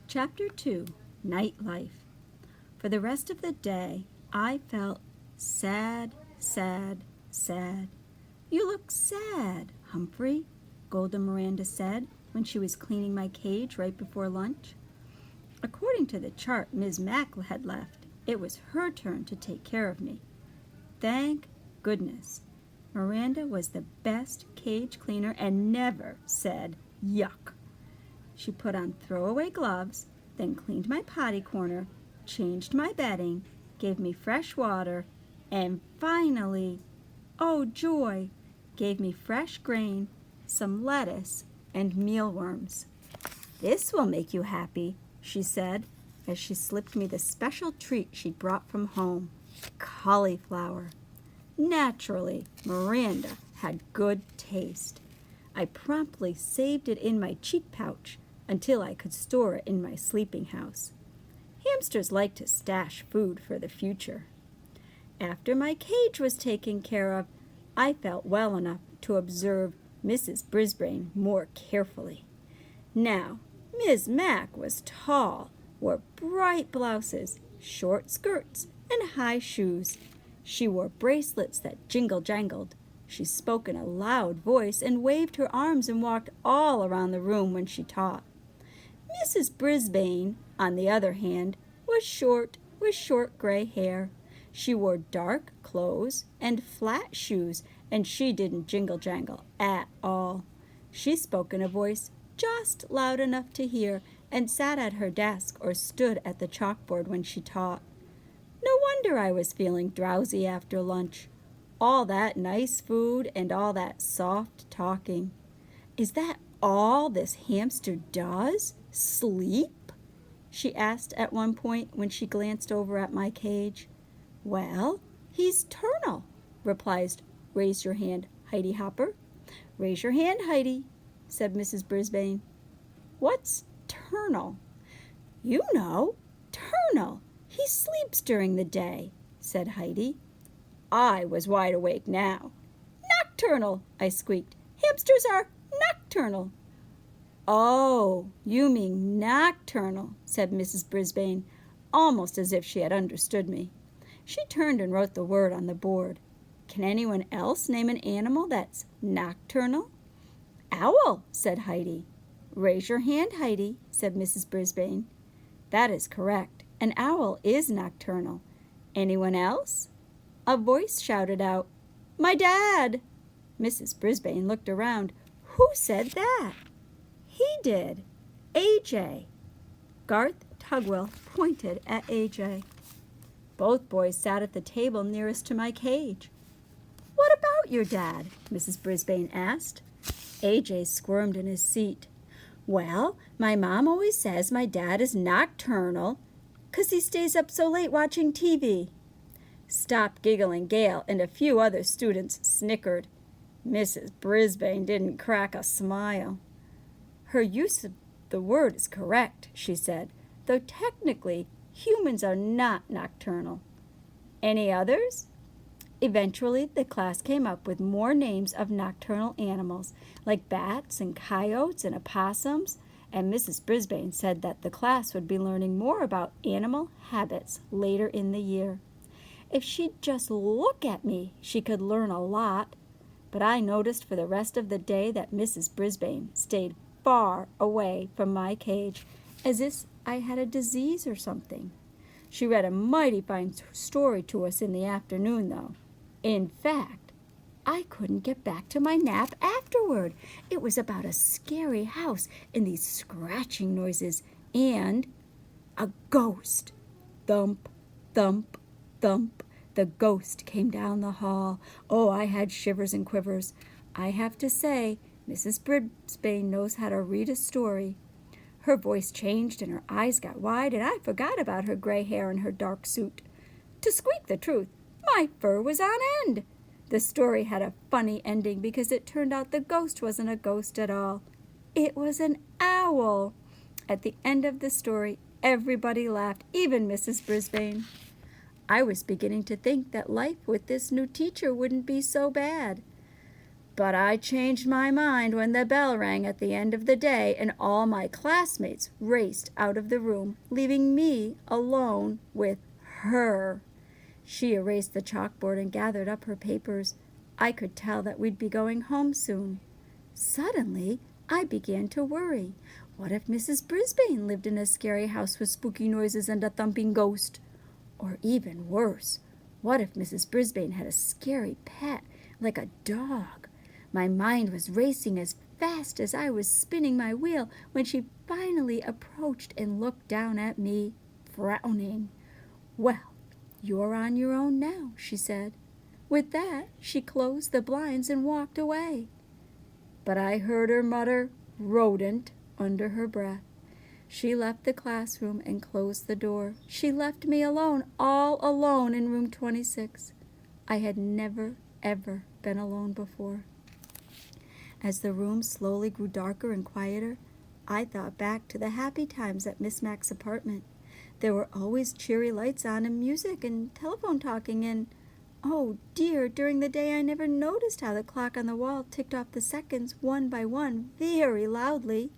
Chapter 2, Night Life. For the rest of the day, I felt sad, sad, sad. You look sad, Humphrey, Golden Miranda said when she was cleaning my cage right before lunch. According to the chart Ms. Mack had left, it was her turn to take care of me. Thank goodness. Miranda was the best cage cleaner and never said yuck. She put on throwaway gloves, then cleaned my potty corner, changed my bedding, gave me fresh water, and finally, oh joy, gave me fresh grain, some lettuce, and mealworms. This will make you happy, she said, as she slipped me the special treat she'd brought from home, cauliflower. Naturally, Miranda had good taste. I promptly saved it in my cheek pouch until I could store it in my sleeping house. Hamsters like to stash food for the future. After my cage was taken care of, I felt well enough to observe Mrs. Brisbane more carefully. Now, Miss Mack was tall, wore bright blouses, short skirts, and high shoes. She wore bracelets that jingle-jangled. She spoke in a loud voice and waved her arms and walked all around the room when she taught. Mrs. Brisbane, on the other hand, was short, with short gray hair. She wore dark clothes and flat shoes, and she didn't jingle-jangle at all. She spoke in a voice just loud enough to hear and sat at her desk or stood at the chalkboard when she taught. No wonder I was feeling drowsy after lunch. All that nice food and all that soft talking. Is that all this hamster does? Sleep? She asked at one point when she glanced over at my cage. Well, he's ternal, replies Raise Your Hand, Heidi Hopper. Raise your hand, Heidi, said Mrs. Brisbane. What's ternal? You know, ternal. He sleeps during the day, said Heidi. I was wide awake now. Nocturnal, I squeaked. Hamsters are nocturnal. Oh, you mean nocturnal, said Mrs. Brisbane, almost as if she had understood me. She turned and wrote the word on the board. Can anyone else name an animal that's nocturnal? Owl, said Heidi. Raise your hand, Heidi, said Mrs. Brisbane. That is correct. An owl is nocturnal. Anyone else? A voice shouted out, My dad! Mrs. Brisbane looked around. Who said that? He did. AJ. Garth Tugwell pointed at AJ. Both boys sat at the table nearest to my cage. What about your dad? Mrs. Brisbane asked. AJ squirmed in his seat. Well, my mom always says my dad is nocturnal 'cause he stays up so late watching TV. Stop giggling, Gail, and a few other students snickered. Mrs. Brisbane didn't crack a smile. Her use of the word is correct, she said, though technically humans are not nocturnal. Any others? Eventually, the class came up with more names of nocturnal animals, like bats and coyotes and opossums, and Mrs. Brisbane said that the class would be learning more about animal habits later in the year. If she'd just look at me, she could learn a lot. But I noticed for the rest of the day that Mrs. Brisbane stayed far away from my cage, as if I had a disease or something. She read a mighty fine story to us in the afternoon, though. In fact, I couldn't get back to my nap afterward. It was about a scary house and these scratching noises and a ghost. Thump, thump, thump. The ghost came down the hall. Oh, I had shivers and quivers. I have to say, Mrs. Brisbane knows how to read a story. Her voice changed and her eyes got wide, and I forgot about her gray hair and her dark suit. To squeak the truth, my fur was on end. The story had a funny ending because it turned out the ghost wasn't a ghost at all. It was an owl. At the end of the story, everybody laughed, even Mrs. Brisbane. I was beginning to think that life with this new teacher wouldn't be so bad. But I changed my mind when the bell rang at the end of the day and all my classmates raced out of the room, leaving me alone with her. She erased the chalkboard and gathered up her papers. I could tell that we'd be going home soon. Suddenly, I began to worry. What if Mrs. Brisbane lived in a scary house with spooky noises and a thumping ghost? Or even worse, what if Mrs. Brisbane had a scary pet, like a dog? My mind was racing as fast as I was spinning my wheel when she finally approached and looked down at me, frowning. "Well, you're on your own now," she said. With that, she closed the blinds and walked away. But I heard her mutter, "Rodent," under her breath. She left the classroom and closed the door. She left me alone, all alone in room 26. I had never, ever been alone before. As the room slowly grew darker and quieter, I thought back to the happy times at Miss Mack's apartment. There were always cheery lights on and music and telephone talking and, oh dear, during the day I never noticed how the clock on the wall ticked off the seconds one by one very loudly.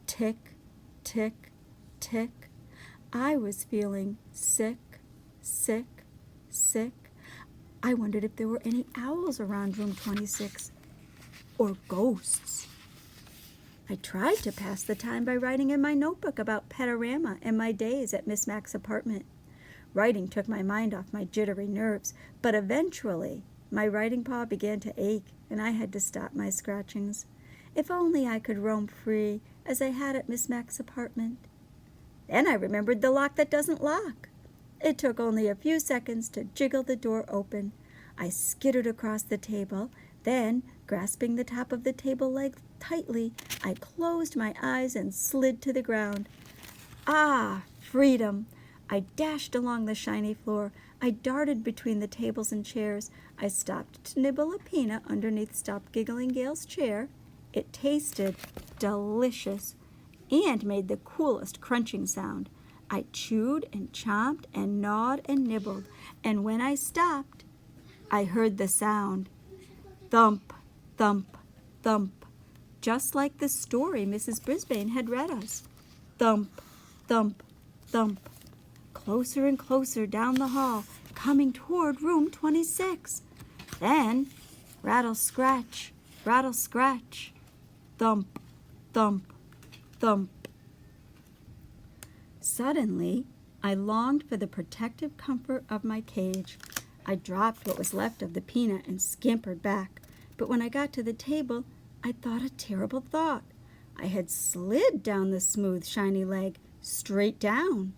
Tick, tick, tick. I was feeling sick, sick, sick. I wondered if there were any owls around room 26 or ghosts. I tried to pass the time by writing in my notebook about Petorama and my days at Miss Mack's apartment. Writing took my mind off my jittery nerves, but eventually my writing paw began to ache and I had to stop my scratchings. If only I could roam free as I had at Miss Mack's apartment. Then I remembered the lock that doesn't lock. It took only a few seconds to jiggle the door open. I skittered across the table. Then, grasping the top of the table leg tightly, I closed my eyes and slid to the ground. Ah, freedom! I dashed along the shiny floor. I darted between the tables and chairs. I stopped to nibble a peanut underneath Stop Giggling Gail's chair. It tasted delicious and made the coolest crunching sound. I chewed and chomped and gnawed and nibbled, and when I stopped, I heard the sound. Thump, thump, thump, just like the story Mrs. Brisbane had read us. Thump, thump, thump. Closer and closer down the hall, coming toward room 26. Then, rattle, scratch, thump, thump, thump. Suddenly, I longed for the protective comfort of my cage. I dropped what was left of the peanut and scampered back. But when I got to the table, I thought a terrible thought. I had slid down the smooth, shiny leg, straight down.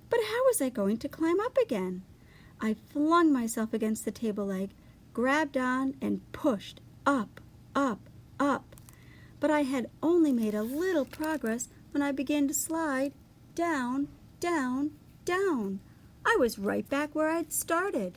But how was I going to climb up again? I flung myself against the table leg, grabbed on, and pushed up, up, up. But I had only made a little progress when I began to slide down, down, down. I was right back where I'd started.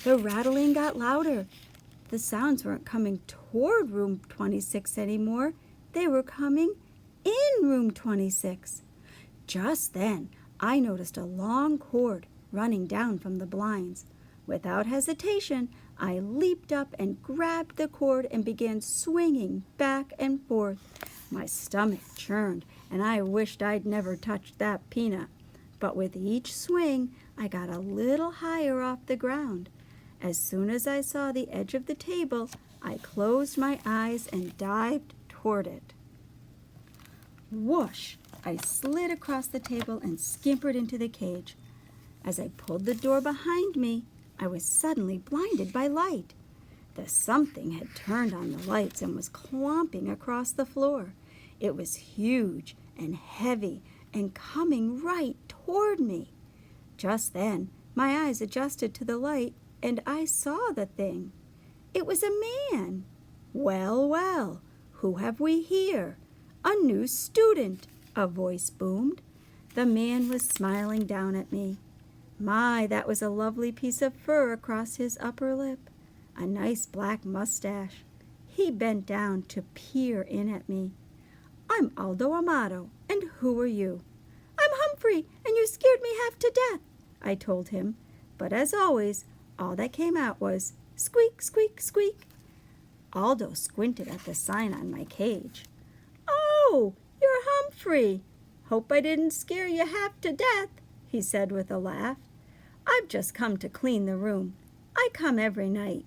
The rattling got louder. The sounds weren't coming toward room 26 anymore. They were coming in room 26. Just then, I noticed a long cord running down from the blinds. Without hesitation, I leaped up and grabbed the cord and began swinging back and forth. My stomach churned, and I wished I'd never touched that peanut. But with each swing, I got a little higher off the ground. As soon as I saw the edge of the table, I closed my eyes and dived toward it. Whoosh! I slid across the table and scampered into the cage. As I pulled the door behind me, I was suddenly blinded by light. The something had turned on the lights and was clomping across the floor. It was huge and heavy and coming right toward me. Just then, my eyes adjusted to the light, and I saw the thing. It was a man. Well, well, who have we here? A new student, a voice boomed. The man was smiling down at me. My, that was a lovely piece of fur across his upper lip, a nice black mustache. He bent down to peer in at me. I'm Aldo Amato, and who are you? I'm Humphrey, and you scared me half to death, I told him. But as always, all that came out was squeak, squeak, squeak. Aldo squinted at the sign on my cage. "Oh, you're Humphrey. Hope I didn't scare you half to death," he said with a laugh. "I've just come to clean the room. I come every night."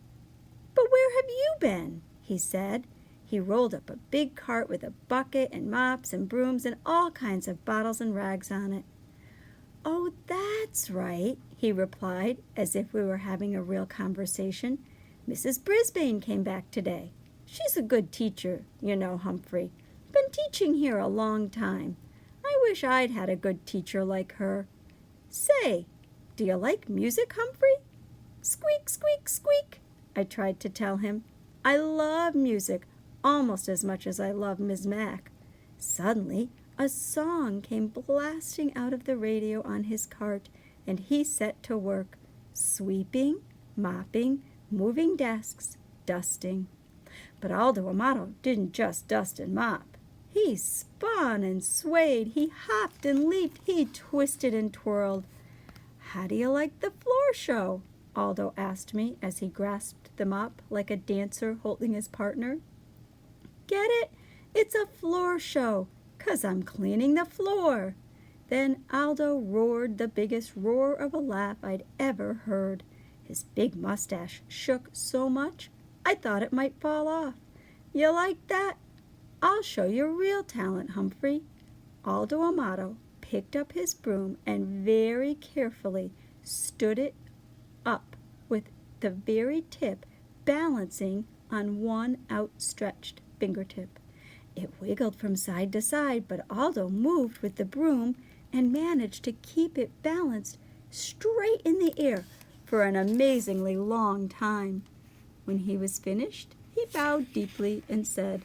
"But where have you been?" he said. He rolled up a big cart with a bucket and mops and brooms and all kinds of bottles and rags on it. "Oh, that's right," he replied, as if we were having a real conversation. "Mrs. Brisbane came back today. She's a good teacher, you know, Humphrey. Been teaching here a long time. I wish I'd had a good teacher like her. Say, do you like music, Humphrey?" "Squeak, squeak, squeak," I tried to tell him. I love music almost as much as I love Miss Mac. Suddenly, a song came blasting out of the radio on his cart, and he set to work, sweeping, mopping, moving desks, dusting. But Aldo Amato didn't just dust and mop. He spun and swayed, he hopped and leaped, he twisted and twirled. "How do you like the floor show?" Aldo asked me as he grasped the mop like a dancer holding his partner. "Get it? It's a floor show, 'cause I'm cleaning the floor." Then Aldo roared the biggest roar of a laugh I'd ever heard. His big mustache shook so much I thought it might fall off. "You like that? I'll show you real talent, Humphrey." Aldo Amato picked up his broom and very carefully stood it up with the very tip balancing on one outstretched fingertip. It wiggled from side to side, but Aldo moved with the broom and managed to keep it balanced straight in the air for an amazingly long time. When he was finished, he bowed deeply and said,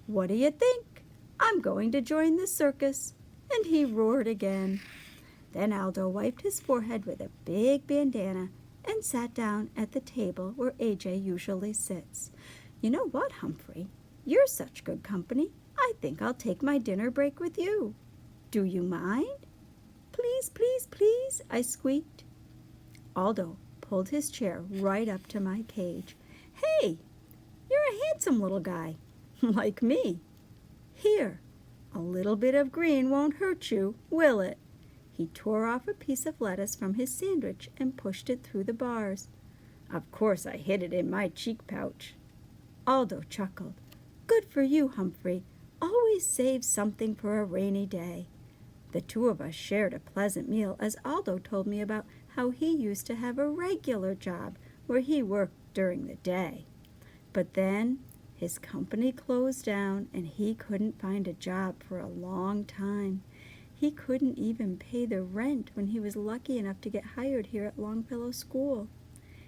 "What do you think? I'm going to join the circus." And he roared again. Then Aldo wiped his forehead with a big bandana and sat down at the table where AJ usually sits. "You know what, Humphrey? You're such good company. I think I'll take my dinner break with you. Do you mind?" "Please, please, please," I squeaked. Aldo pulled his chair right up to my cage. "Hey, you're a handsome little guy, like me. Here, a little bit of green won't hurt you, will it?" He tore off a piece of lettuce from his sandwich and pushed it through the bars. Of course I hid it in my cheek pouch. Aldo chuckled. "Good for you, Humphrey. Always save something for a rainy day." The two of us shared a pleasant meal as Aldo told me about how he used to have a regular job where he worked during the day. But then his company closed down and he couldn't find a job for a long time. He couldn't even pay the rent when he was lucky enough to get hired here at Longfellow School.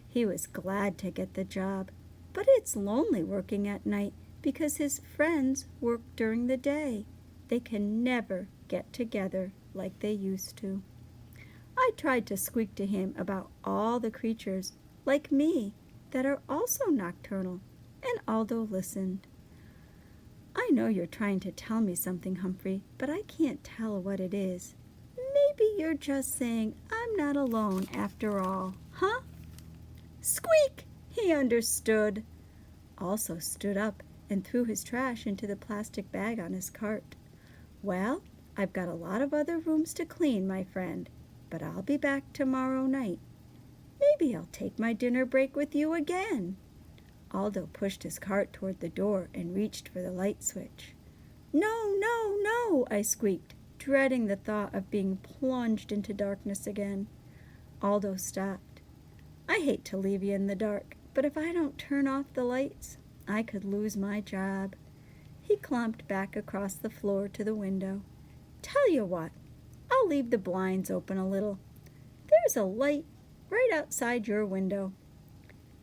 He was glad to get the job, but it's lonely working at night because his friends work during the day. They can never get together like they used to. I tried to squeak to him about all the creatures, like me, that are also nocturnal, and Aldo listened. "I know you're trying to tell me something, Humphrey, but I can't tell what it is. Maybe you're just saying I'm not alone after all, huh?" Squeak! He understood. Also stood up and threw his trash into the plastic bag on his cart. "Well, I've got a lot of other rooms to clean, my friend, but I'll be back tomorrow night. Maybe I'll take my dinner break with you again." Aldo pushed his cart toward the door and reached for the light switch. "No, no, no," I squeaked, dreading the thought of being plunged into darkness again. Aldo stopped. "I hate to leave you in the dark, but if I don't turn off the lights, I could lose my job." He clomped back across the floor to the window. "Tell you what, I'll leave the blinds open a little. There's a light right outside your window."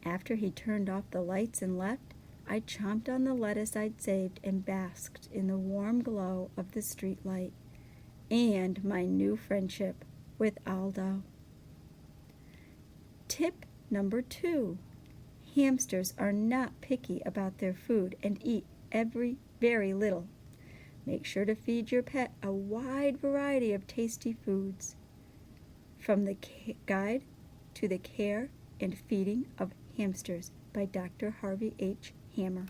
After he turned off the lights and left, I chomped on the lettuce I'd saved and basked in the warm glow of the street light and my new friendship with Aldo. Tip number 2. Hamsters are not picky about their food and eat very little. Make sure to feed your pet a wide variety of tasty foods. From the Guide to the Care and Feeding of Hamsters by Dr. Harvey H. hammer.